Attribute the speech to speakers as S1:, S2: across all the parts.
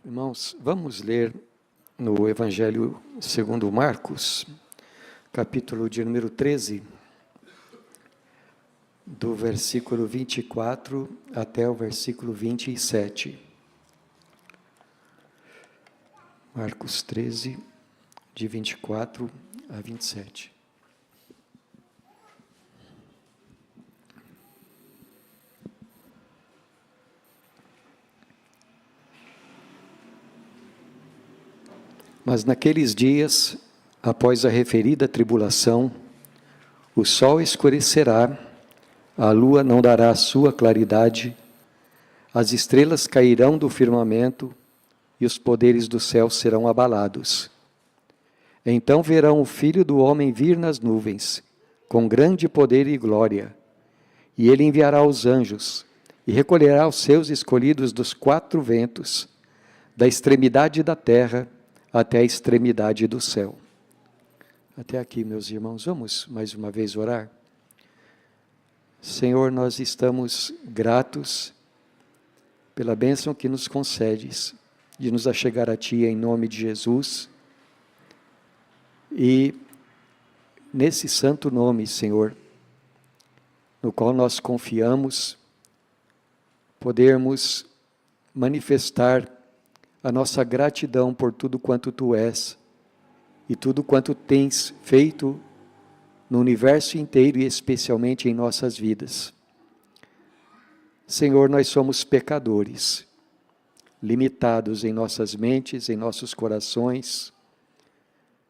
S1: Irmãos, vamos ler no Evangelho segundo Marcos, capítulo de número 13, do versículo 24 até o versículo 27. Marcos 13, de 24 a 27. Mas naqueles dias, após a referida tribulação, o sol escurecerá, a lua não dará a sua claridade, as estrelas cairão do firmamento e os poderes do céu serão abalados. Então verão o Filho do Homem vir nas nuvens, com grande poder e glória, e ele enviará os anjos e recolherá os seus escolhidos dos quatro ventos, da extremidade da terra até a extremidade do céu. Até aqui, meus irmãos, vamos mais uma vez orar? Senhor, nós estamos gratos pela bênção que nos concedes, de nos achegar a Ti em nome de Jesus, e nesse santo nome, Senhor, no qual nós confiamos, podermos manifestar a nossa gratidão por tudo quanto Tu és e tudo quanto tens feito no universo inteiro e especialmente em nossas vidas. Senhor, nós somos pecadores, limitados em nossas mentes, em nossos corações,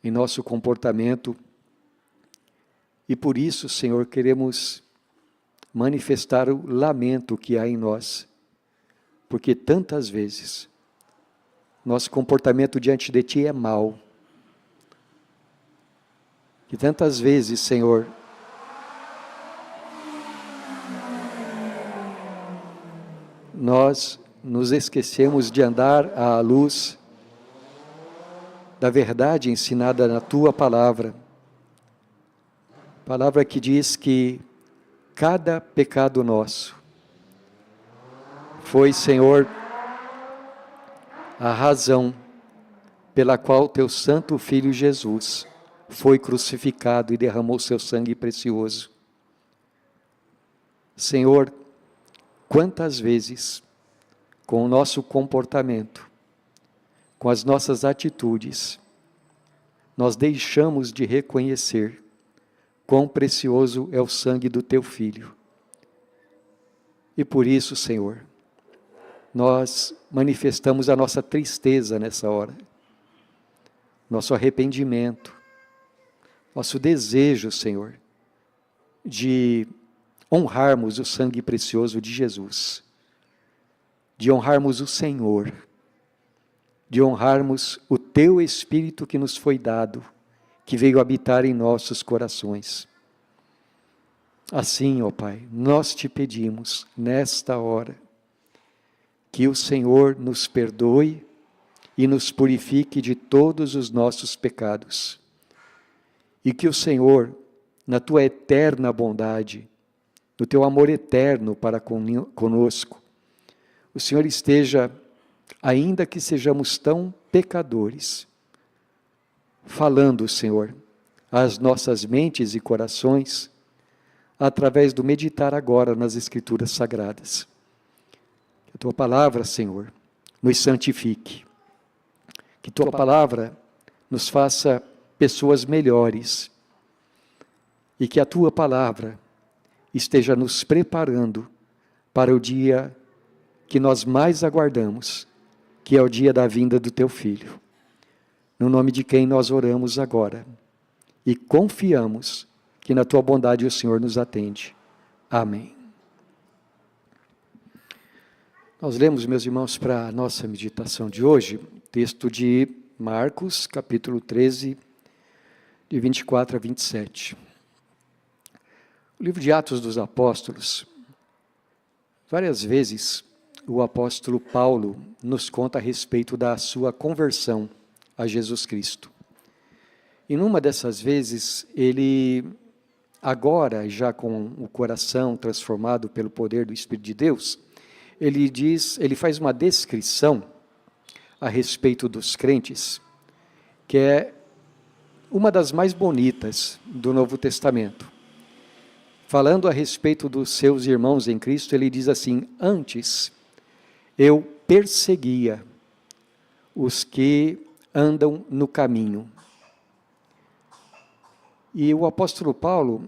S1: em nosso comportamento, e por isso, Senhor, queremos manifestar o lamento que há em nós, porque tantas vezes nosso comportamento diante de Ti é mau. E tantas vezes, Senhor, nós nos esquecemos de andar à luz da verdade ensinada na Tua palavra. Palavra que diz que cada pecado nosso foi, Senhor, a razão pela qual Teu Santo Filho Jesus foi crucificado e derramou Seu sangue precioso. Senhor, quantas vezes, com o nosso comportamento, com as nossas atitudes, nós deixamos de reconhecer quão precioso é o sangue do Teu Filho. E por isso, Senhor, nós manifestamos a nossa tristeza nessa hora, nosso arrependimento, nosso desejo, Senhor, de honrarmos o sangue precioso de Jesus, de honrarmos o Senhor, de honrarmos o Teu Espírito que nos foi dado, que veio habitar em nossos corações. Assim, ó Pai, nós Te pedimos, nesta hora, que o Senhor nos perdoe e nos purifique de todos os nossos pecados. E que o Senhor, na Tua eterna bondade, no Teu amor eterno para conosco, o Senhor esteja, ainda que sejamos tão pecadores, falando, Senhor, às nossas mentes e corações, através do meditar agora nas Escrituras Sagradas. Que a Tua palavra, Senhor, nos santifique. Que Tua palavra nos faça pessoas melhores. E que a Tua palavra esteja nos preparando para o dia que nós mais aguardamos, que é o dia da vinda do Teu Filho. No nome de quem nós oramos agora. E confiamos que na Tua bondade o Senhor nos atende. Amém. Nós lemos, meus irmãos, para a nossa meditação de hoje, texto de Marcos, capítulo 13, de 24 a 27. O livro de Atos dos Apóstolos, várias vezes o apóstolo Paulo nos conta a respeito da sua conversão a Jesus Cristo. E numa dessas vezes, ele, agora já com o coração transformado pelo poder do Espírito de Deus, ele faz uma descrição a respeito dos crentes, que é uma das mais bonitas do Novo Testamento. Falando a respeito dos seus irmãos em Cristo, ele diz assim: antes eu perseguia os que andam no caminho. E o apóstolo Paulo,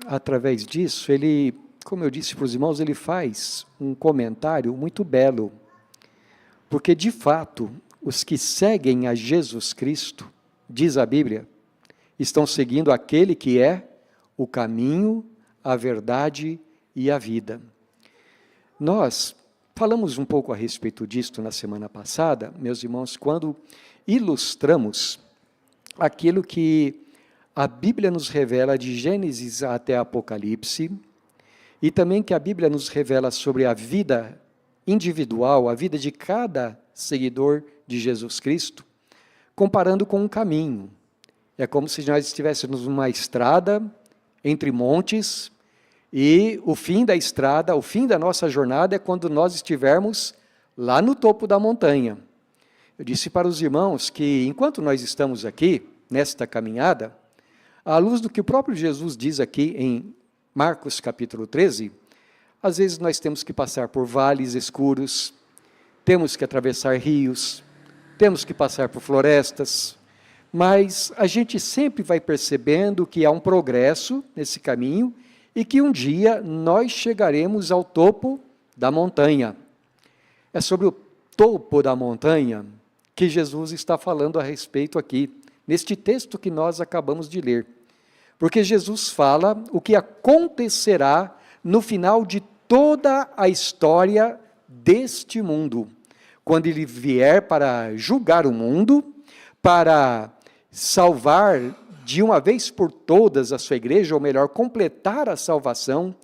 S1: através disso, ele, como eu disse para os irmãos, ele faz um comentário muito belo, porque de fato, os que seguem a Jesus Cristo, diz a Bíblia, estão seguindo aquele que é o caminho, a verdade e a vida. Nós falamos um pouco a respeito disto na semana passada, meus irmãos, quando ilustramos aquilo que a Bíblia nos revela de Gênesis até Apocalipse, e também que a Bíblia nos revela sobre a vida individual, a vida de cada seguidor de Jesus Cristo, comparando com um caminho. É como se nós estivéssemos numa estrada entre montes, e o fim da estrada, o fim da nossa jornada é quando nós estivermos lá no topo da montanha. Eu disse para os irmãos que, enquanto nós estamos aqui, nesta caminhada, à luz do que o próprio Jesus diz aqui em Marcos capítulo 13, às vezes nós temos que passar por vales escuros, temos que atravessar rios, temos que passar por florestas, mas a gente sempre vai percebendo que há um progresso nesse caminho e que um dia nós chegaremos ao topo da montanha. É sobre o topo da montanha que Jesus está falando a respeito aqui, neste texto que nós acabamos de ler. Porque Jesus fala o que acontecerá no final de toda a história deste mundo, quando ele vier para julgar o mundo, para salvar de uma vez por todas a sua igreja, ou melhor, completar a salvação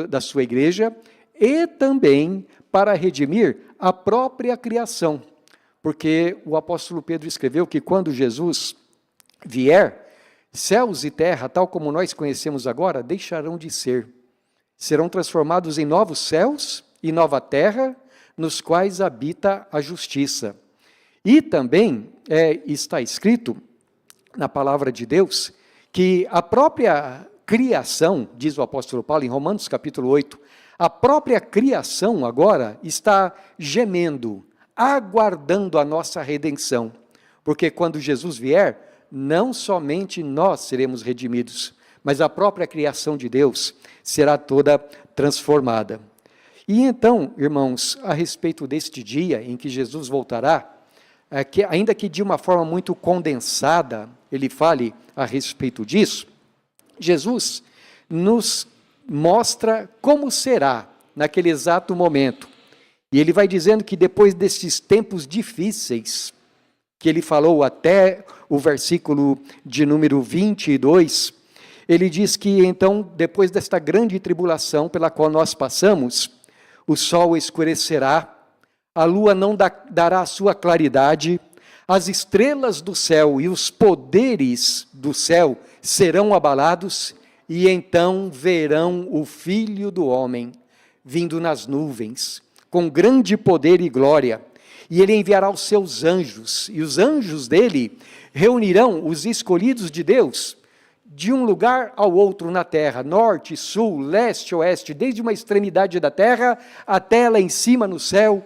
S1: da sua igreja, e também para redimir a própria criação. Porque o apóstolo Pedro escreveu que quando Jesus vier, céus e terra, tal como nós conhecemos agora, deixarão de ser. Serão transformados em novos céus e nova terra, nos quais habita a justiça. E também está escrito na palavra de Deus que a própria criação, diz o apóstolo Paulo em Romanos capítulo 8, a própria criação agora está gemendo, aguardando a nossa redenção. Porque quando Jesus vier, não somente nós seremos redimidos, mas a própria criação de Deus será toda transformada. E então, irmãos, a respeito deste dia em que Jesus voltará, ainda que de uma forma muito condensada, ele fale a respeito disso, Jesus nos mostra como será naquele exato momento. E ele vai dizendo que depois desses tempos difíceis, que ele falou até o versículo de número 22, ele diz que então, depois desta grande tribulação pela qual nós passamos, o sol escurecerá, a lua não dará a sua claridade, as estrelas do céu e os poderes do céu serão abalados, e então verão o Filho do Homem vindo nas nuvens, com grande poder e glória, e ele enviará os seus anjos, e os anjos dele reunirão os escolhidos de Deus, de um lugar ao outro na terra, norte, sul, leste, oeste, desde uma extremidade da terra até lá em cima no céu,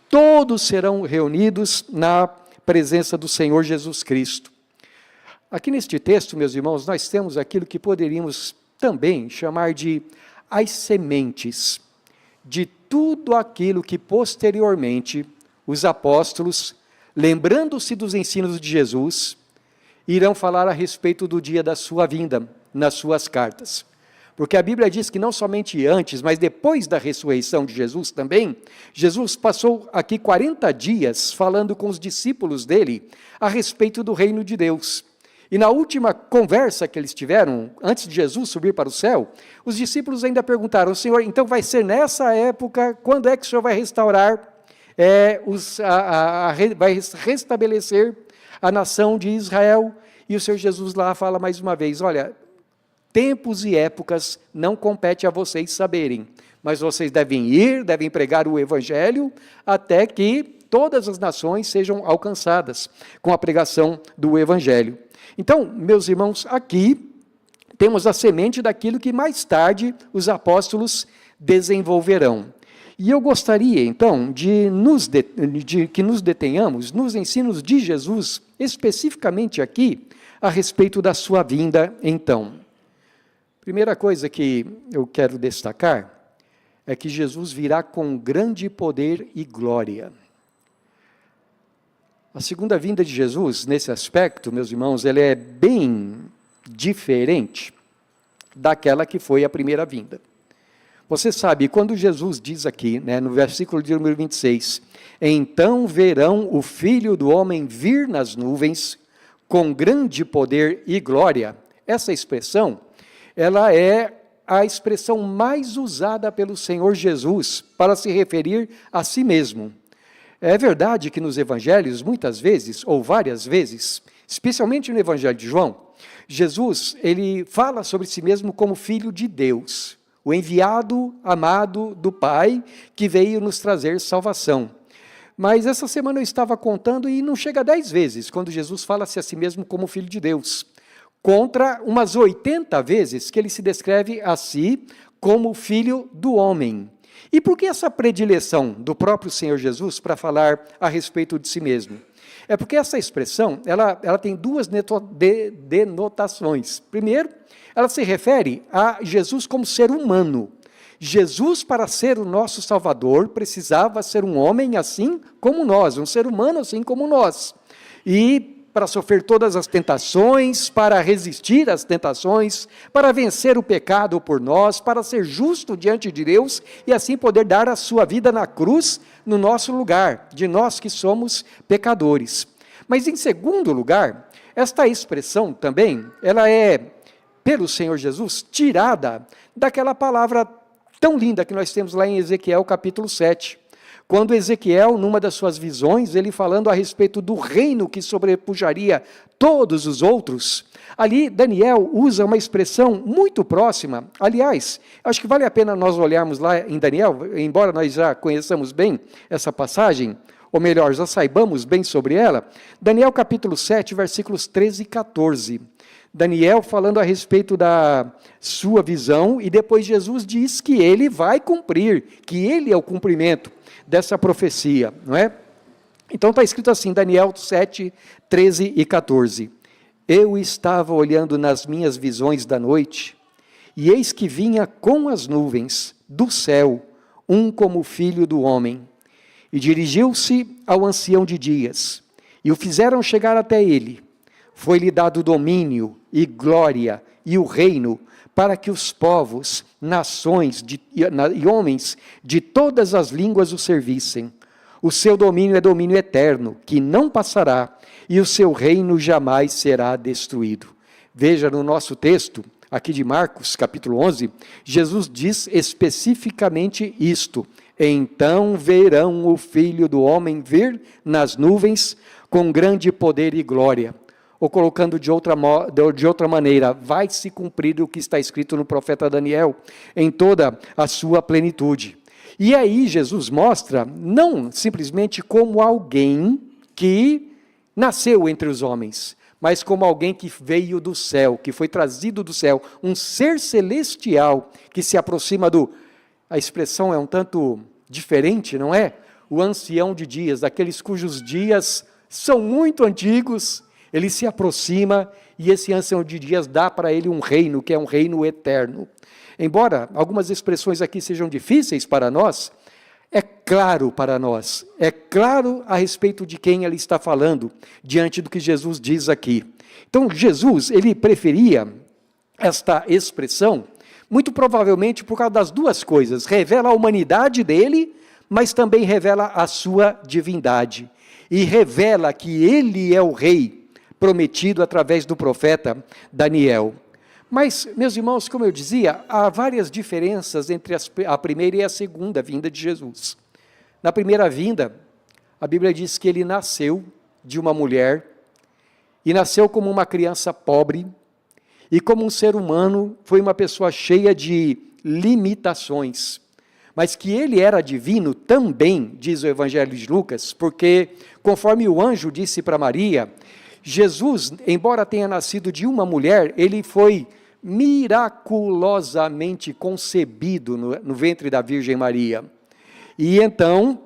S1: todos serão reunidos na presença do Senhor Jesus Cristo. Aqui neste texto, meus irmãos, nós temos aquilo que poderíamos também chamar de as sementes de tudo aquilo que posteriormente os apóstolos, lembrando-se dos ensinos de Jesus, irão falar a respeito do dia da sua vinda nas suas cartas. Porque a Bíblia diz que não somente antes, mas depois da ressurreição de Jesus também, Jesus passou aqui 40 dias falando com os discípulos dele a respeito do reino de Deus. E na última conversa que eles tiveram, antes de Jesus subir para o céu, os discípulos ainda perguntaram: Senhor, então vai ser nessa época, quando é que o Senhor vai restaurar, vai restabelecer a nação de Israel? E o Senhor Jesus lá fala mais uma vez: olha, tempos e épocas não compete a vocês saberem, mas vocês devem ir, devem pregar o Evangelho, até que todas as nações sejam alcançadas com a pregação do Evangelho. Então, meus irmãos, aqui temos a semente daquilo que mais tarde os apóstolos desenvolverão. E eu gostaria, então, de que nos detenhamos nos ensinos de Jesus, especificamente aqui, a respeito da sua vinda, então. Primeira coisa que eu quero destacar é que Jesus virá com grande poder e glória. A segunda vinda de Jesus, nesse aspecto, meus irmãos, ela é bem diferente daquela que foi a primeira vinda. Você sabe, quando Jesus diz aqui, no versículo de número 26, então verão o Filho do Homem vir nas nuvens com grande poder e glória. Essa expressão, ela é a expressão mais usada pelo Senhor Jesus para se referir a si mesmo. É verdade que nos evangelhos, muitas vezes, ou várias vezes, especialmente no Evangelho de João, Jesus, ele fala sobre si mesmo como Filho de Deus, o enviado amado do Pai, que veio nos trazer salvação. Mas essa semana eu estava contando e não chega a 10 vezes, quando Jesus fala-se a si mesmo como Filho de Deus, contra umas 80 vezes que ele se descreve a si como Filho do Homem. E por que essa predileção do próprio Senhor Jesus para falar a respeito de si mesmo? É porque essa expressão, ela tem duas denotações. Primeiro, ela se refere a Jesus como ser humano. Jesus, para ser o nosso Salvador, precisava ser um homem assim como nós, um ser humano assim como nós. E para sofrer todas as tentações, para resistir às tentações, para vencer o pecado por nós, para ser justo diante de Deus e assim poder dar a sua vida na cruz no nosso lugar, de nós que somos pecadores. Mas em segundo lugar, esta expressão também, ela é, pelo Senhor Jesus, tirada daquela palavra tão linda que nós temos lá em Ezequiel capítulo 7. Quando Ezequiel, numa das suas visões, ele falando a respeito do reino que sobrepujaria todos os outros, ali Daniel usa uma expressão muito próxima. Aliás, acho que vale a pena nós olharmos lá em Daniel, embora nós já conheçamos bem essa passagem, ou melhor, já saibamos bem sobre ela. Daniel capítulo 7, versículos 13 e 14. Daniel falando a respeito da sua visão, e depois Jesus diz que ele vai cumprir, que ele é o cumprimento dessa profecia, não é? Então está escrito assim, Daniel 7, 13 e 14. Eu estava olhando nas minhas visões da noite, e eis que vinha com as nuvens do céu, um como filho do homem, e dirigiu-se ao ancião de dias, e o fizeram chegar até ele. Foi-lhe dado domínio e glória e o reino, para que os povos, nações e homens de todas as línguas o servissem. O seu domínio é domínio eterno, que não passará, e o seu reino jamais será destruído. Veja no nosso texto, aqui de Marcos, capítulo 11, Jesus diz especificamente isto: então verão o Filho do Homem vir nas nuvens com grande poder e glória. Ou colocando de outra maneira, vai se cumprir o que está escrito no profeta Daniel, em toda a sua plenitude. E aí Jesus mostra, não simplesmente como alguém que nasceu entre os homens, mas como alguém que veio do céu, que foi trazido do céu, um ser celestial que se aproxima a expressão é um tanto diferente, não é? O ancião de dias, daqueles cujos dias são muito antigos. Ele se aproxima e esse ancião de dias dá para ele um reino, que é um reino eterno. Embora algumas expressões aqui sejam difíceis para nós, é claro para nós, é claro a respeito de quem ele está falando, diante do que Jesus diz aqui. Então, Jesus, ele preferia esta expressão, muito provavelmente por causa das duas coisas: revela a humanidade dele, mas também revela a sua divindade, e revela que ele é o rei, prometido através do profeta Daniel. Mas, meus irmãos, como eu dizia, há várias diferenças entre a primeira e a segunda vinda de Jesus. Na primeira vinda, a Bíblia diz que ele nasceu de uma mulher, e nasceu como uma criança pobre, e como um ser humano, foi uma pessoa cheia de limitações. Mas que ele era divino também, diz o Evangelho de Lucas, porque, conforme o anjo disse para Maria, Jesus, embora tenha nascido de uma mulher, ele foi miraculosamente concebido no ventre da Virgem Maria. E então,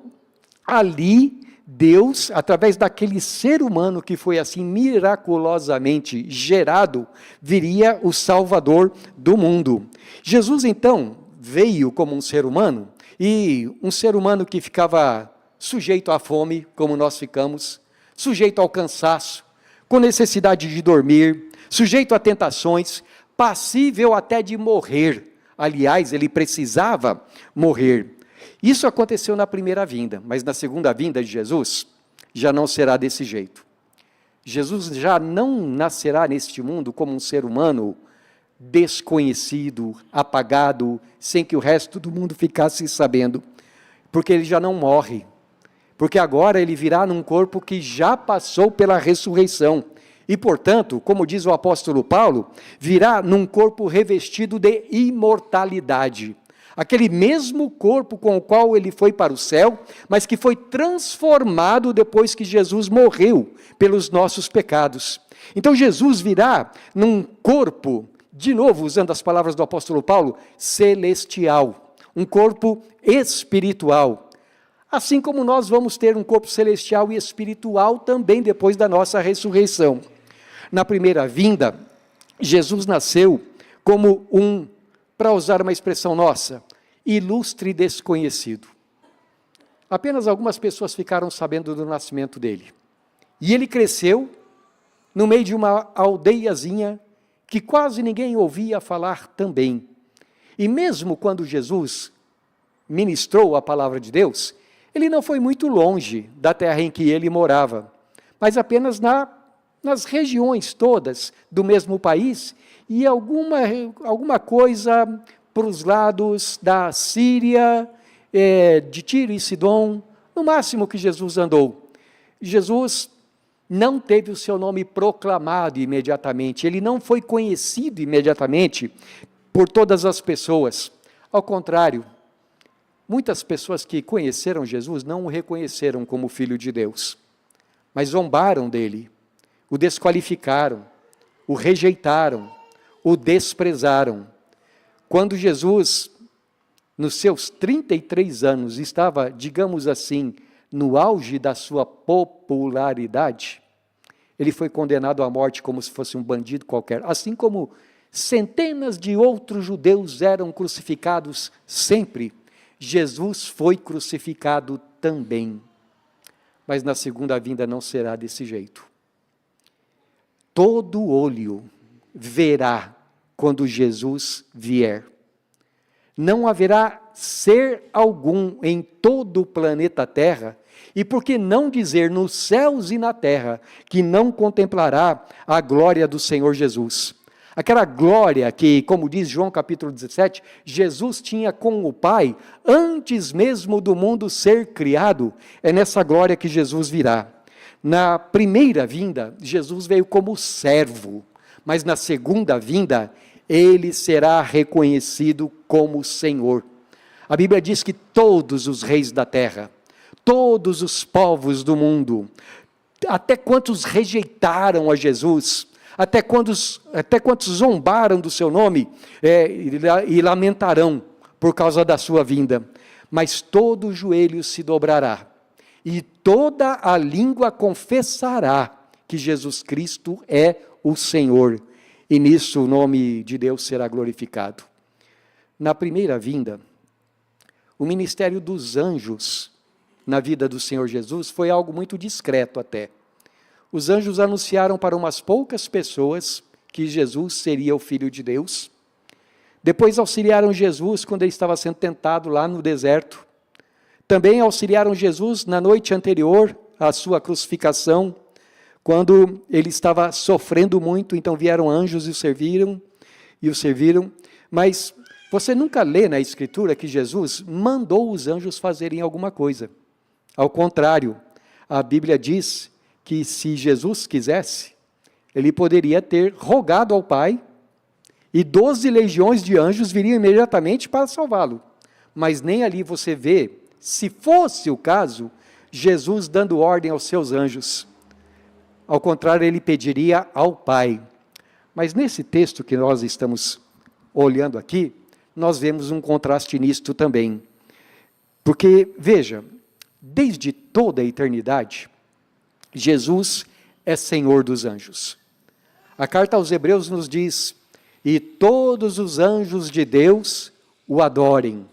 S1: ali, Deus, através daquele ser humano que foi assim miraculosamente gerado, viria o Salvador do mundo. Jesus, então, veio como um ser humano, e um ser humano que ficava sujeito à fome, como nós ficamos, sujeito ao cansaço, com necessidade de dormir, sujeito a tentações, passível até de morrer. Aliás, ele precisava morrer. Isso aconteceu na primeira vinda, mas na segunda vinda de Jesus, já não será desse jeito. Jesus já não nascerá neste mundo como um ser humano desconhecido, apagado, sem que o resto do mundo ficasse sabendo, porque ele já não morre, porque agora ele virá num corpo que já passou pela ressurreição, e portanto, como diz o apóstolo Paulo, virá num corpo revestido de imortalidade, aquele mesmo corpo com o qual ele foi para o céu, mas que foi transformado depois que Jesus morreu pelos nossos pecados. Então Jesus virá num corpo, de novo, usando as palavras do apóstolo Paulo, celestial, um corpo espiritual. Assim como nós vamos ter um corpo celestial e espiritual também depois da nossa ressurreição. Na primeira vinda, Jesus nasceu como para usar uma expressão nossa, ilustre desconhecido. Apenas algumas pessoas ficaram sabendo do nascimento dele. E ele cresceu no meio de uma aldeiazinha que quase ninguém ouvia falar também. E mesmo quando Jesus ministrou a palavra de Deus, ele não foi muito longe da terra em que ele morava, mas apenas nas regiões todas do mesmo país, e alguma coisa para os lados da Síria, de Tiro e Sidom, no máximo que Jesus andou. Jesus não teve o seu nome proclamado imediatamente, ele não foi conhecido imediatamente por todas as pessoas. Ao contrário, muitas pessoas que conheceram Jesus não o reconheceram como Filho de Deus, mas zombaram dele, o desqualificaram, o rejeitaram, o desprezaram. Quando Jesus, nos seus 33 anos, estava, digamos assim, no auge da sua popularidade, ele foi condenado à morte como se fosse um bandido qualquer, assim como centenas de outros judeus eram crucificados sempre, Jesus foi crucificado também. Mas na segunda vinda não será desse jeito. Todo olho verá quando Jesus vier. Não haverá ser algum em todo o planeta Terra, e por que não dizer nos céus e na terra, que não contemplará a glória do Senhor Jesus. Aquela glória que, como diz João capítulo 17, Jesus tinha com o Pai, antes mesmo do mundo ser criado, é nessa glória que Jesus virá. Na primeira vinda, Jesus veio como servo, mas na segunda vinda, ele será reconhecido como Senhor. A Bíblia diz que todos os reis da terra, todos os povos do mundo, até quantos rejeitaram a Jesus, até quantos zombaram do seu nome, e lamentarão por causa da sua vinda, mas todo o joelho se dobrará, e toda a língua confessará que Jesus Cristo é o Senhor, e nisso o nome de Deus será glorificado. Na primeira vinda, o ministério dos anjos na vida do Senhor Jesus foi algo muito discreto até. Os anjos anunciaram para umas poucas pessoas que Jesus seria o Filho de Deus. Depois auxiliaram Jesus quando ele estava sendo tentado lá no deserto. Também auxiliaram Jesus na noite anterior à sua crucificação, quando ele estava sofrendo muito, então vieram anjos e o serviram. Mas você nunca lê na Escritura que Jesus mandou os anjos fazerem alguma coisa. Ao contrário, a Bíblia diz que se Jesus quisesse, ele poderia ter rogado ao Pai e 12 legiões de anjos viriam imediatamente para salvá-lo. Mas nem ali você vê, se fosse o caso, Jesus dando ordem aos seus anjos. Ao contrário, ele pediria ao Pai. Mas nesse texto que nós estamos olhando aqui, nós vemos um contraste nisto também. Porque, veja, desde toda a eternidade, Jesus é Senhor dos anjos. A carta aos Hebreus nos diz: e todos os anjos de Deus o adorem.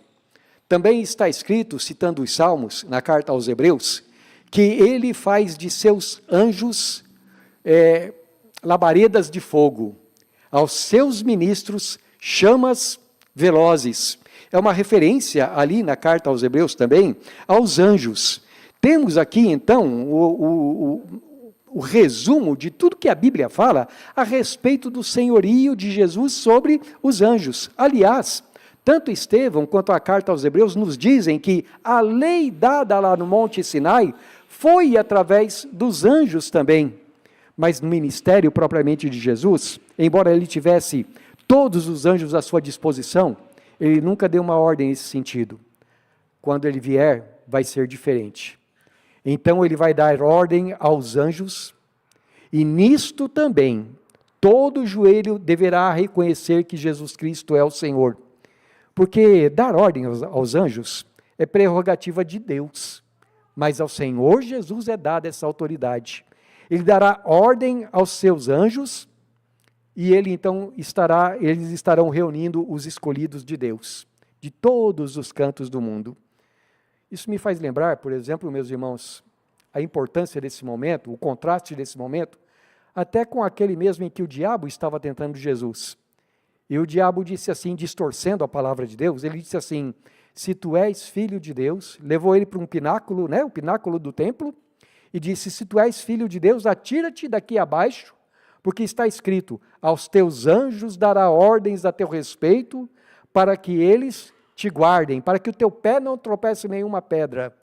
S1: Também está escrito, citando os Salmos, na carta aos Hebreus, que ele faz de seus anjos labaredas de fogo, aos seus ministros chamas velozes. É uma referência ali na carta aos Hebreus também, aos anjos. Temos aqui, então, o resumo de tudo que a Bíblia fala a respeito do senhorio de Jesus sobre os anjos. Aliás, tanto Estevão quanto a carta aos Hebreus nos dizem que a lei dada lá no Monte Sinai foi através dos anjos também. Mas no ministério propriamente de Jesus, embora ele tivesse todos os anjos à sua disposição, ele nunca deu uma ordem nesse sentido. Quando ele vier, vai ser diferente. Então ele vai dar ordem aos anjos, e nisto também, todo joelho deverá reconhecer que Jesus Cristo é o Senhor. Porque dar ordem aos anjos é prerrogativa de Deus, mas ao Senhor Jesus é dada essa autoridade. Ele dará ordem aos seus anjos, e eles estarão reunindo os escolhidos de Deus, de todos os cantos do mundo. Isso me faz lembrar, por exemplo, meus irmãos, a importância desse momento, o contraste desse momento, até com aquele mesmo em que o diabo estava tentando Jesus. E o diabo disse assim, distorcendo a palavra de Deus, ele disse assim: se tu és filho de Deus, levou ele para um pináculo, o pináculo do templo, e disse: se tu és filho de Deus, atira-te daqui abaixo, porque está escrito: aos teus anjos dará ordens a teu respeito, para que eles te guardem, para que o teu pé não tropece em nenhuma pedra.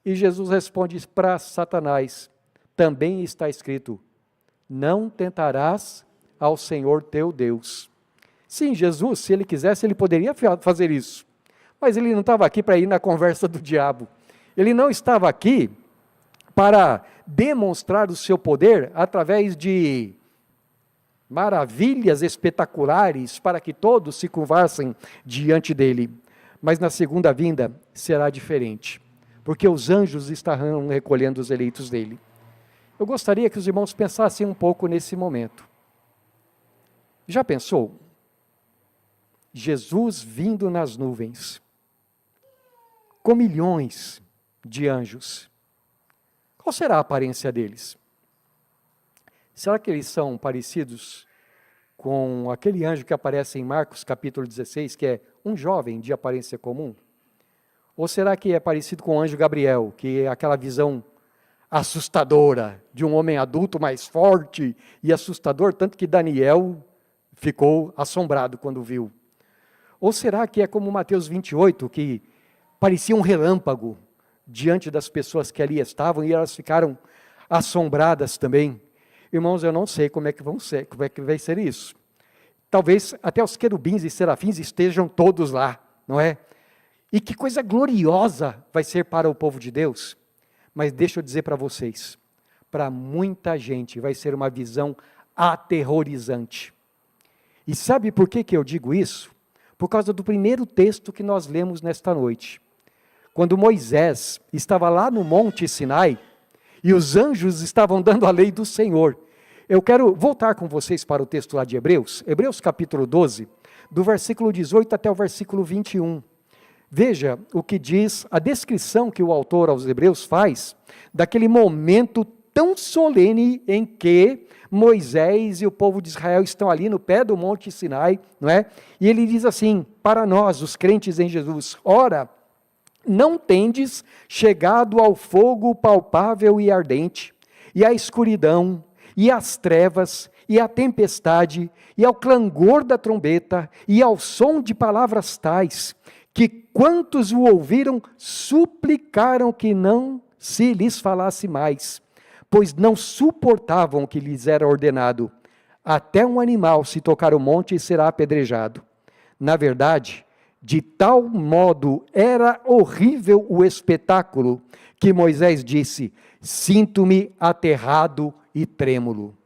S1: E Jesus responde para Satanás: também está escrito: não tentarás ao Senhor teu Deus. Sim, Jesus, se ele quisesse, ele poderia fazer isso, mas ele não estava aqui para ir na conversa do diabo. Ele não estava aqui para demonstrar o seu poder através de maravilhas espetaculares para que todos se curvassem diante dele. Mas na segunda vinda será diferente, porque os anjos estarão recolhendo os eleitos dele. Eu gostaria que os irmãos pensassem um pouco nesse momento. Já pensou? Jesus vindo nas nuvens, com milhões de anjos. Qual será a aparência deles? Será que eles são parecidos com aquele anjo que aparece em Marcos capítulo 16, que é um jovem de aparência comum? Ou será que é parecido com o anjo Gabriel, que é aquela visão assustadora de um homem adulto mais forte e assustador, tanto que Daniel ficou assombrado quando viu? Ou será que é como Mateus 28, que parecia um relâmpago diante das pessoas que ali estavam e elas ficaram assombradas também? Irmãos, eu não sei como é que vai ser isso. Talvez até os querubins e serafins estejam todos lá, não é? E que coisa gloriosa vai ser para o povo de Deus. Mas deixa eu dizer para vocês, para muita gente vai ser uma visão aterrorizante. E sabe por que eu digo isso? Por causa do primeiro texto que nós lemos nesta noite. Quando Moisés estava lá no Monte Sinai, e os anjos estavam dando a lei do Senhor. Eu quero voltar com vocês para o texto lá de Hebreus, Hebreus capítulo 12, do versículo 18 até o versículo 21. Veja o que diz, a descrição que o autor aos Hebreus faz, daquele momento tão solene em que Moisés e o povo de Israel estão ali no pé do Monte Sinai, não é? E ele diz assim, para nós, os crentes em Jesus: ora, não tendes chegado ao fogo palpável e ardente, e à escuridão, e às trevas, e à tempestade, e ao clangor da trombeta, e ao som de palavras tais, que quantos o ouviram suplicaram que não se lhes falasse mais, pois não suportavam o que lhes era ordenado. Até um animal, se tocar o monte, será apedrejado. Na verdade, de tal modo era horrível o espetáculo, que Moisés disse: sinto-me aterrado e trêmulo.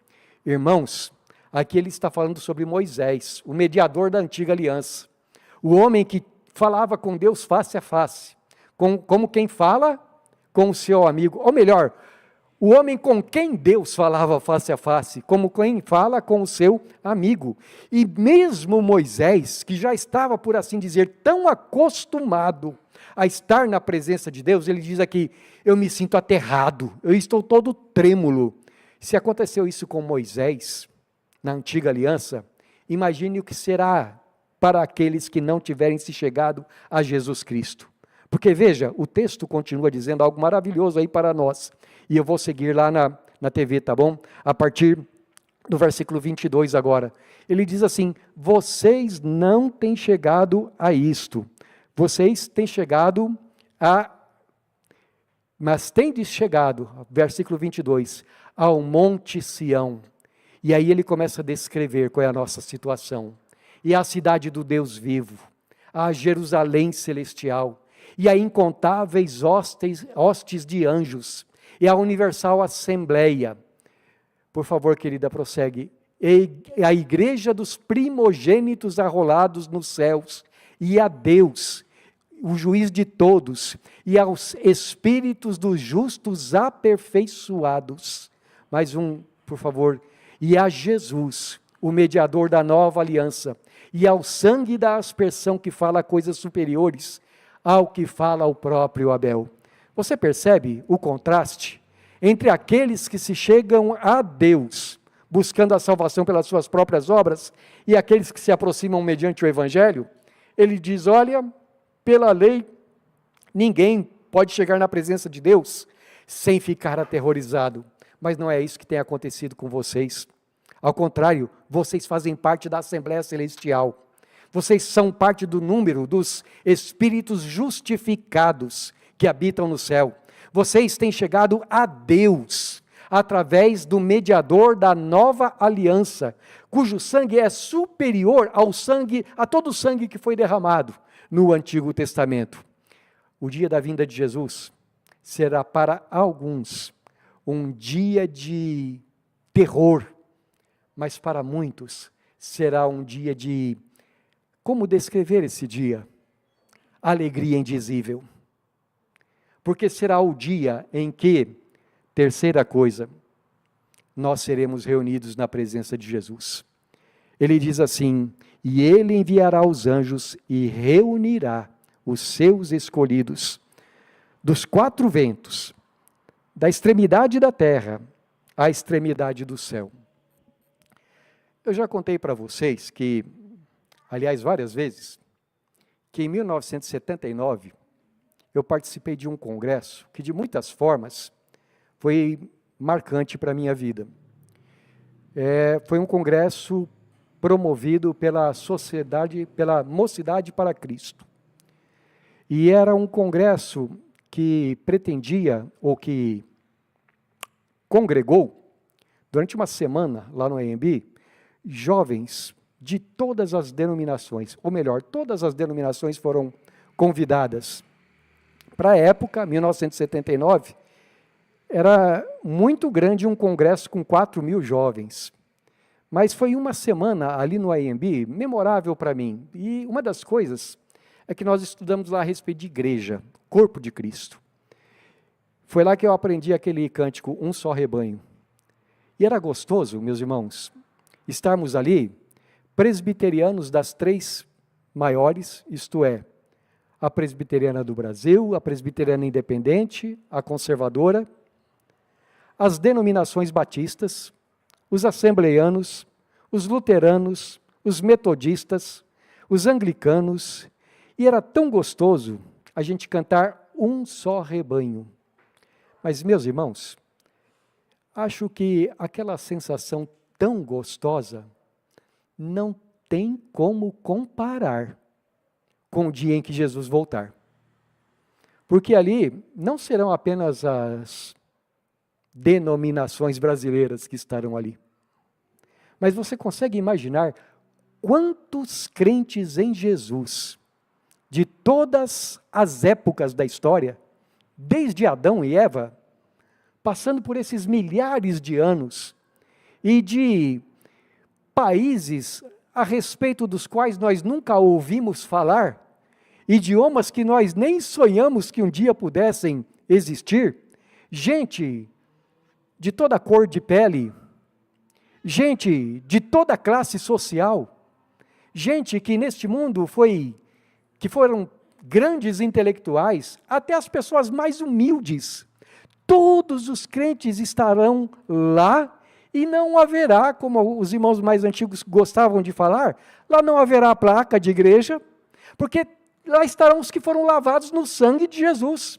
S1: Irmãos, aqui ele está falando sobre Moisés, o mediador da antiga aliança. O homem que falava com Deus face a face, como quem fala com o seu amigo, ou melhor, o homem com quem Deus falava face a face, como quem fala com o seu amigo. E mesmo Moisés, que já estava, por assim dizer, tão acostumado a estar na presença de Deus, ele diz aqui: eu me sinto aterrado, eu estou todo trêmulo. Se aconteceu isso com Moisés, na antiga aliança, imagine o que será para aqueles que não tiverem se chegado a Jesus Cristo. Porque veja, o texto continua dizendo algo maravilhoso aí para nós. E eu vou seguir lá na TV, tá bom? A partir do versículo 22 agora. Ele diz assim: vocês não têm chegado a isto. Vocês têm chegado a... Mas tendes chegado, versículo 22, ao Monte Sião. E aí ele começa a descrever qual é a nossa situação. E a cidade do Deus vivo, a Jerusalém celestial, e a incontáveis hostes de anjos, e a universal assembleia. Por favor, querida, prossegue. E a igreja dos primogênitos arrolados nos céus, e a Deus, o juiz de todos, e aos espíritos dos justos aperfeiçoados. Mais um, por favor. E a Jesus, o mediador da nova aliança, e ao sangue da aspersão que fala coisas superiores ao que fala o próprio Abel. Você percebe o contraste entre aqueles que se chegam a Deus, buscando a salvação pelas suas próprias obras, e aqueles que se aproximam mediante o Evangelho? Ele diz: olha, pela lei, ninguém pode chegar na presença de Deus sem ficar aterrorizado. Mas não é isso que tem acontecido com vocês. Ao contrário, vocês fazem parte da Assembleia Celestial. Vocês são parte do número dos espíritos justificados que habitam no céu. Vocês têm chegado a Deus através do mediador da nova aliança, cujo sangue é superior ao sangue, a todo o sangue que foi derramado no Antigo Testamento. O dia da vinda de Jesus será para alguns um dia de terror, mas para muitos será um dia de... Como descrever esse dia? Alegria indizível. Porque será o dia em que, terceira coisa, nós seremos reunidos na presença de Jesus. Ele diz assim: e ele enviará os anjos e reunirá os seus escolhidos dos quatro ventos, da extremidade da terra à extremidade do céu. Eu já contei para vocês que, aliás, várias vezes, que em 1979, eu participei de um congresso que, de muitas formas, foi marcante para a minha vida. Foi um congresso promovido pela sociedade, pela Mocidade para Cristo. E era um congresso que pretendia, ou que congregou, durante uma semana, lá no AMB, jovens de todas as denominações, ou melhor, todas as denominações foram convidadas. Para a época, 1979, era muito grande um congresso com 4.000 jovens. Mas foi uma semana ali no AMB memorável para mim. E uma das coisas é que nós estudamos lá a respeito de igreja, corpo de Cristo. Foi lá que eu aprendi aquele cântico, Um Só Rebanho. E era gostoso, meus irmãos, estarmos ali, presbiterianos das três maiores, isto é, a presbiteriana do Brasil, a presbiteriana independente, a conservadora, as denominações batistas, os assembleianos, os luteranos, os metodistas, os anglicanos, e era tão gostoso a gente cantar Um Só Rebanho. Mas, meus irmãos, acho que aquela sensação tão gostosa não tem como comparar com o dia em que Jesus voltar. Porque ali não serão apenas as denominações brasileiras que estarão ali, Mas você consegue imaginar quantos crentes em Jesus, de todas as épocas da história, desde Adão e Eva, passando por esses milhares de anos, e de países a respeito dos quais nós nunca ouvimos falar, idiomas que nós nem sonhamos que um dia pudessem existir, gente de toda cor de pele, gente de toda classe social, gente que neste mundo que foram grandes intelectuais, até as pessoas mais humildes, todos os crentes estarão lá, e não haverá, como os irmãos mais antigos gostavam de falar, lá não haverá placa de igreja, porque lá estarão os que foram lavados no sangue de Jesus,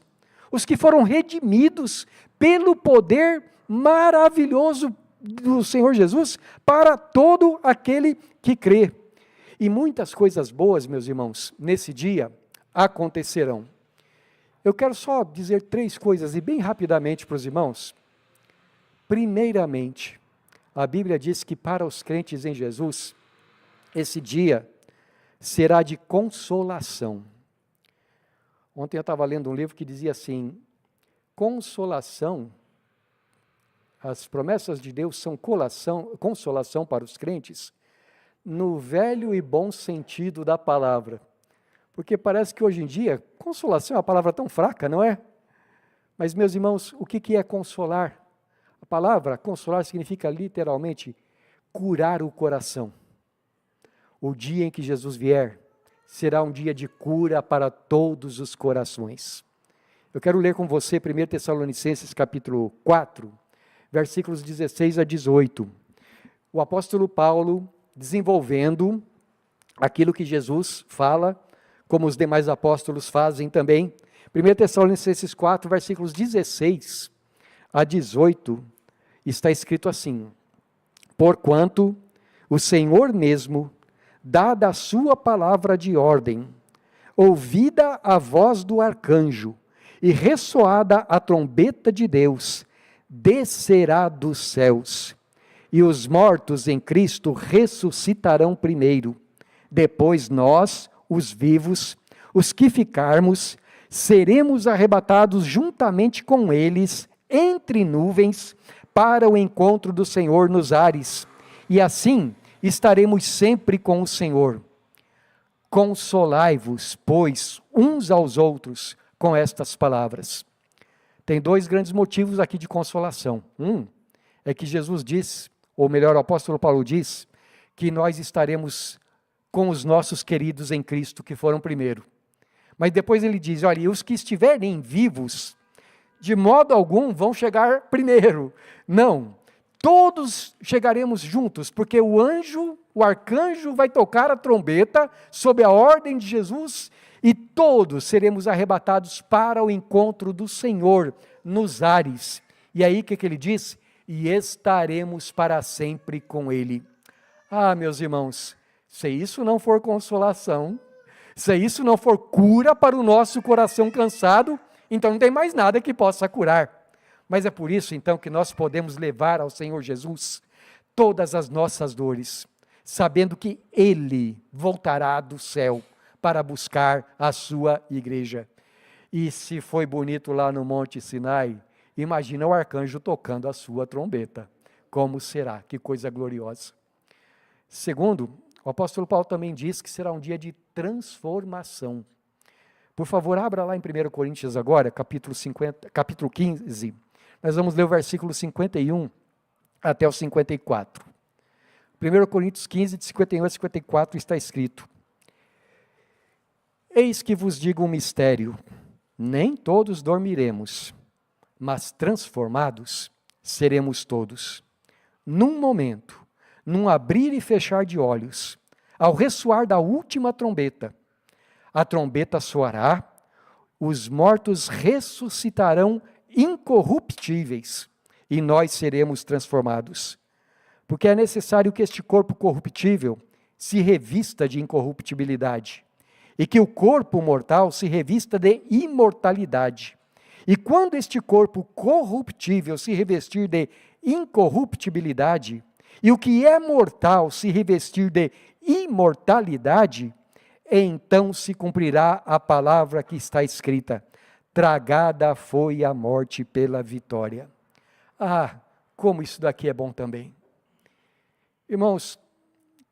S1: os que foram redimidos pelo poder maravilhoso do Senhor Jesus, para todo aquele que crê. E muitas coisas boas, meus irmãos, nesse dia acontecerão. Eu quero só dizer 3 coisas, e bem rapidamente para os irmãos. Primeiramente, a Bíblia diz que para os crentes em Jesus, esse dia será de consolação. Ontem eu estava lendo um livro que dizia assim: consolação, as promessas de Deus são consolação para os crentes, no velho e bom sentido da palavra. Porque parece que hoje em dia, consolação é uma palavra tão fraca, não é? Mas, meus irmãos, o que é consolar? A palavra consolar significa literalmente curar o coração. O dia em que Jesus vier será um dia de cura para todos os corações. Eu quero ler com você 1 Tessalonicenses capítulo 4, versículos 16 a 18. O apóstolo Paulo, desenvolvendo aquilo que Jesus fala, como os demais apóstolos fazem também. 1 Tessalonicenses 4, versículos 16 a 18, está escrito assim: porquanto o Senhor mesmo, dada a sua palavra de ordem, ouvida a voz do arcanjo e ressoada a trombeta de Deus, descerá dos céus, e os mortos em Cristo ressuscitarão primeiro. Depois nós, os vivos, os que ficarmos, seremos arrebatados juntamente com eles, entre nuvens, para o encontro do Senhor nos ares, e assim estaremos sempre com o Senhor. Consolai-vos, pois, uns aos outros com estas palavras. Tem 2 grandes motivos aqui de consolação. É que Jesus diz, ou melhor, o apóstolo Paulo diz, que nós estaremos com os nossos queridos em Cristo, que foram primeiro. Mas depois ele diz, olha, e os que estiverem vivos, de modo algum vão chegar primeiro. Não, todos chegaremos juntos, porque o arcanjo vai tocar a trombeta, sob a ordem de Jesus, e todos seremos arrebatados para o encontro do Senhor, nos ares. E aí o que ele diz? E estaremos para sempre com Ele. Ah, meus irmãos, se isso não for consolação, se isso não for cura para o nosso coração cansado, então não tem mais nada que possa curar. Mas é por isso então que nós podemos levar ao Senhor Jesus todas as nossas dores, sabendo que Ele voltará do céu para buscar a sua igreja. E se foi bonito lá no Monte Sinai, imagina o arcanjo tocando a sua trombeta. Como será? Que coisa gloriosa. Segundo, o apóstolo Paulo também diz que será um dia de transformação. Por favor, abra lá em 1 Coríntios agora, capítulo 15. Nós vamos ler o versículo 51 até o 54. 1 Coríntios 15, de 51 a 54, está escrito: eis que vos digo um mistério, nem todos dormiremos, mas transformados seremos todos. Num momento, num abrir e fechar de olhos, ao ressoar da última trombeta, a trombeta soará, os mortos ressuscitarão incorruptíveis, e nós seremos transformados. Porque é necessário que este corpo corruptível se revista de incorruptibilidade, e que o corpo mortal se revista de imortalidade. E quando este corpo corruptível se revestir de incorruptibilidade, e o que é mortal se revestir de imortalidade, então se cumprirá a palavra que está escrita: tragada foi a morte pela vitória. Ah, como isso daqui é bom também. Irmãos,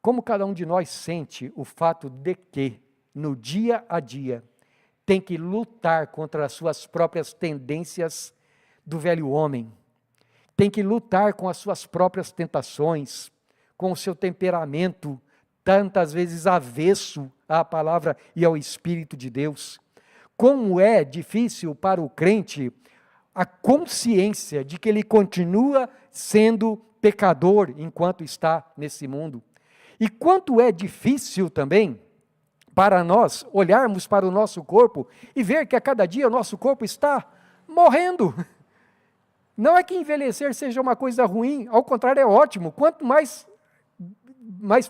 S1: como cada um de nós sente o fato de que, no dia a dia, tem que lutar contra as suas próprias tendências do velho homem, tem que lutar com as suas próprias tentações, com o seu temperamento, tantas vezes avesso à palavra e ao Espírito de Deus. Como é difícil para o crente a consciência de que ele continua sendo pecador enquanto está nesse mundo. E quanto é difícil também para nós olharmos para o nosso corpo e ver que a cada dia o nosso corpo está morrendo. Não é que envelhecer seja uma coisa ruim, ao contrário, é ótimo. Quanto mais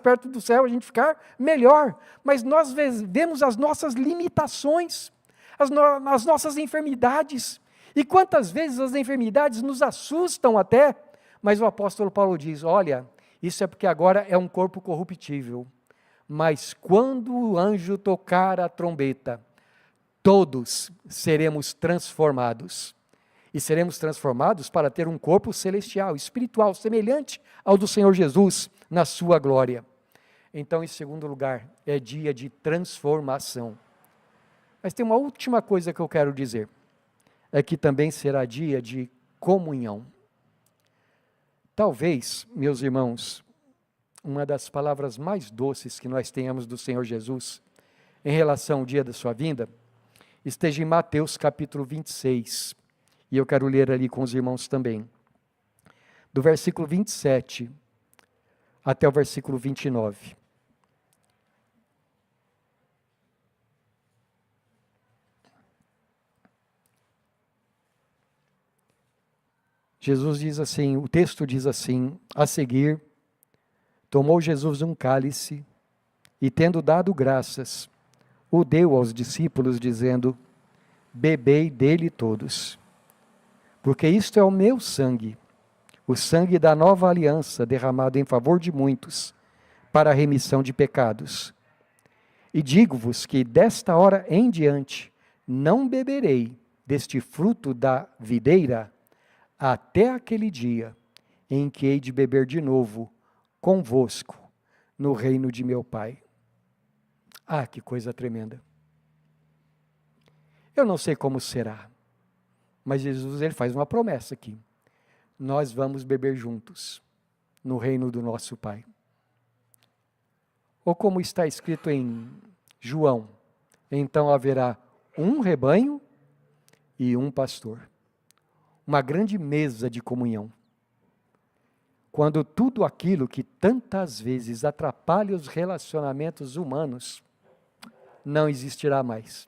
S1: perto do céu a gente ficar, melhor. Mas nós vemos as nossas limitações, as nossas enfermidades. E quantas vezes as enfermidades nos assustam até, mas o apóstolo Paulo diz, olha, isso é porque agora é um corpo corruptível. Mas quando o anjo tocar a trombeta, todos seremos transformados. E seremos transformados para ter um corpo celestial, espiritual, semelhante ao do Senhor Jesus, na sua glória. Então, em segundo lugar, é dia de transformação. Mas tem uma última coisa que eu quero dizer. É que também será dia de comunhão. Talvez, meus irmãos, uma das palavras mais doces que nós tenhamos do Senhor Jesus, em relação ao dia da sua vinda, esteja em Mateus capítulo 26, e eu quero ler ali com os irmãos também, do versículo 27 até o versículo 29. Jesus diz assim, o texto diz assim, a seguir, tomou Jesus um cálice, e tendo dado graças, o deu aos discípulos, dizendo, bebei dele todos, porque isto é o meu sangue, o sangue da nova aliança, derramado em favor de muitos, para a remissão de pecados. E digo-vos que desta hora em diante, não beberei deste fruto da videira, até aquele dia em que hei de beber de novo convosco no reino de meu Pai. Ah, que coisa tremenda. Eu não sei como será, mas Jesus ele faz uma promessa aqui. Nós vamos beber juntos no reino do nosso Pai. Ou como está escrito em João, então haverá um rebanho e um pastor. Uma grande mesa de comunhão. Quando tudo aquilo que tantas vezes atrapalha os relacionamentos humanos, não existirá mais.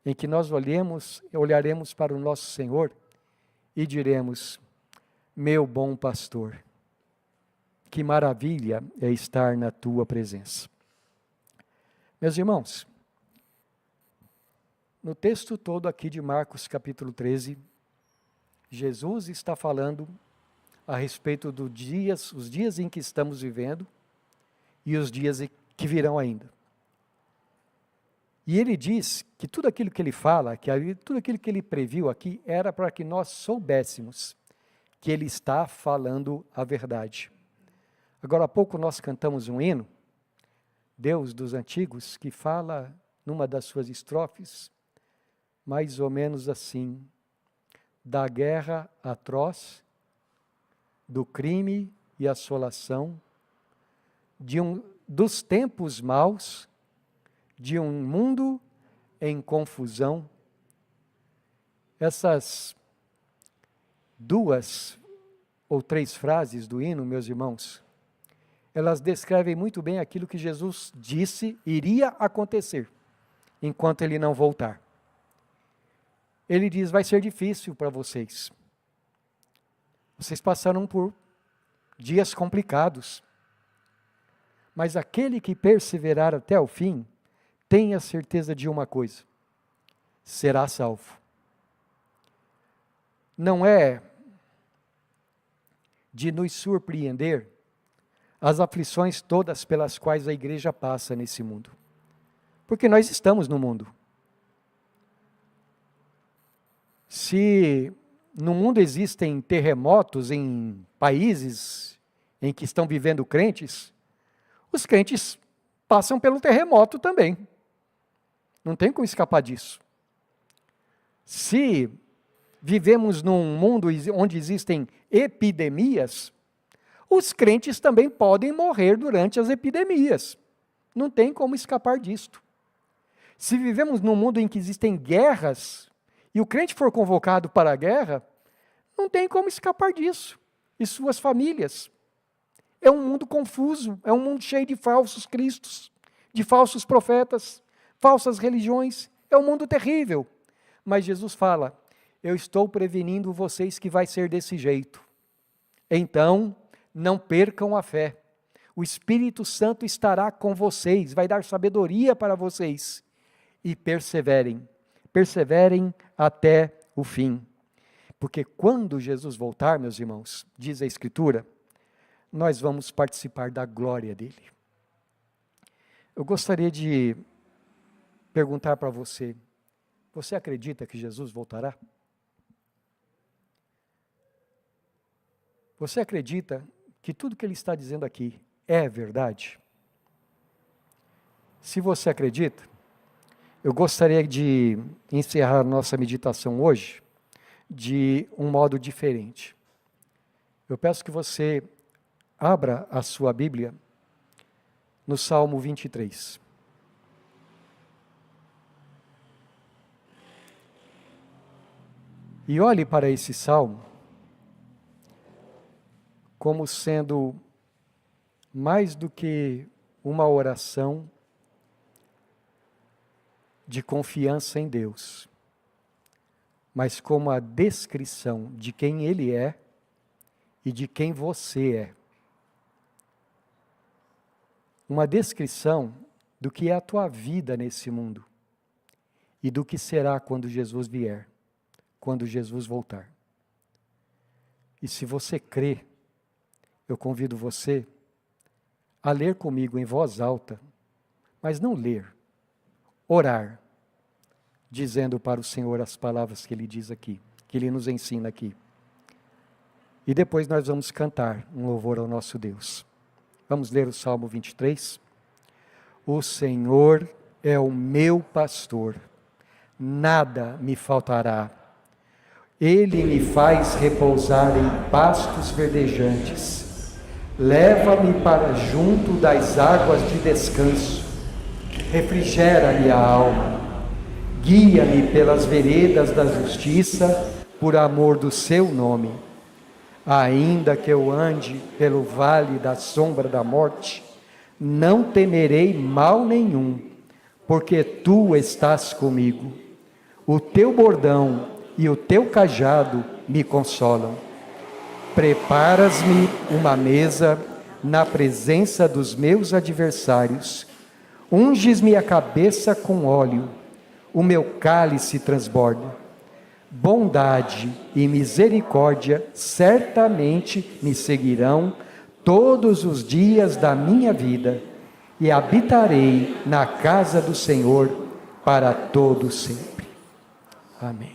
S1: Em que nós olharemos para o nosso Senhor e diremos, meu bom pastor, que maravilha é estar na tua presença. Meus irmãos, no texto todo aqui de Marcos capítulo 13, Jesus está falando a respeito dos dias em que estamos vivendo e os dias que virão ainda. E ele diz que tudo aquilo que ele fala, tudo aquilo que ele previu aqui, era para que nós soubéssemos que ele está falando a verdade. Agora há pouco nós cantamos um hino, Deus dos Antigos, que fala numa das suas estrofes, mais ou menos assim, da guerra atroz, do crime e assolação, dos tempos maus, de um mundo em confusão. Essas 2 ou 3 frases do hino, meus irmãos, elas descrevem muito bem aquilo que Jesus disse iria acontecer, enquanto ele não voltar. Ele diz, vai ser difícil para vocês. Vocês passaram por dias complicados. Mas aquele que perseverar até o fim, tenha certeza de uma coisa, será salvo. Não é de nos surpreender as aflições todas pelas quais a igreja passa nesse mundo. Porque nós estamos no mundo. Se no mundo existem terremotos em países em que estão vivendo crentes, os crentes passam pelo terremoto também. Não tem como escapar disso. Se vivemos num mundo onde existem epidemias, os crentes também podem morrer durante as epidemias. Não tem como escapar disto. Se vivemos num mundo em que existem guerras, e o crente for convocado para a guerra, não tem como escapar disso. E suas famílias. É um mundo confuso, é um mundo cheio de falsos cristos, de falsos profetas, falsas religiões. É um mundo terrível. Mas Jesus fala, eu estou prevenindo vocês que vai ser desse jeito. Então, não percam a fé. O Espírito Santo estará com vocês, vai dar sabedoria para vocês. E perseverem até o fim. Porque quando Jesus voltar, meus irmãos, diz a Escritura, nós vamos participar da glória dele. Eu gostaria de perguntar para você, você acredita que Jesus voltará? Você acredita que tudo que ele está dizendo aqui é verdade? Se você acredita, eu gostaria de encerrar nossa meditação hoje de um modo diferente. Eu peço que você abra a sua Bíblia no Salmo 23. E olhe para esse salmo como sendo mais do que uma oração de confiança em Deus, mas como a descrição de quem Ele é e de quem você é. Uma descrição do que é a tua vida nesse mundo e do que será quando Jesus vier, quando Jesus voltar. E se você crê, eu convido você a ler comigo em voz alta, mas não ler, orar, dizendo para o Senhor as palavras que Ele diz aqui, que Ele nos ensina aqui. E depois nós vamos cantar um louvor ao nosso Deus. Vamos ler o Salmo 23. O Senhor é o meu pastor, nada me faltará. Ele me faz repousar em pastos verdejantes. Leva-me para junto das águas de descanso. Refrigera-me a alma. Guia-me pelas veredas da justiça, por amor do seu nome. Ainda que eu ande pelo vale da sombra da morte, não temerei mal nenhum, porque tu estás comigo. O teu bordão e o teu cajado me consolam. Preparas-me uma mesa na presença dos meus adversários. Unges-me a cabeça com óleo, o meu cálice transborda. Bondade e misericórdia certamente me seguirão todos os dias da minha vida, e habitarei na casa do Senhor para todo sempre. Amém.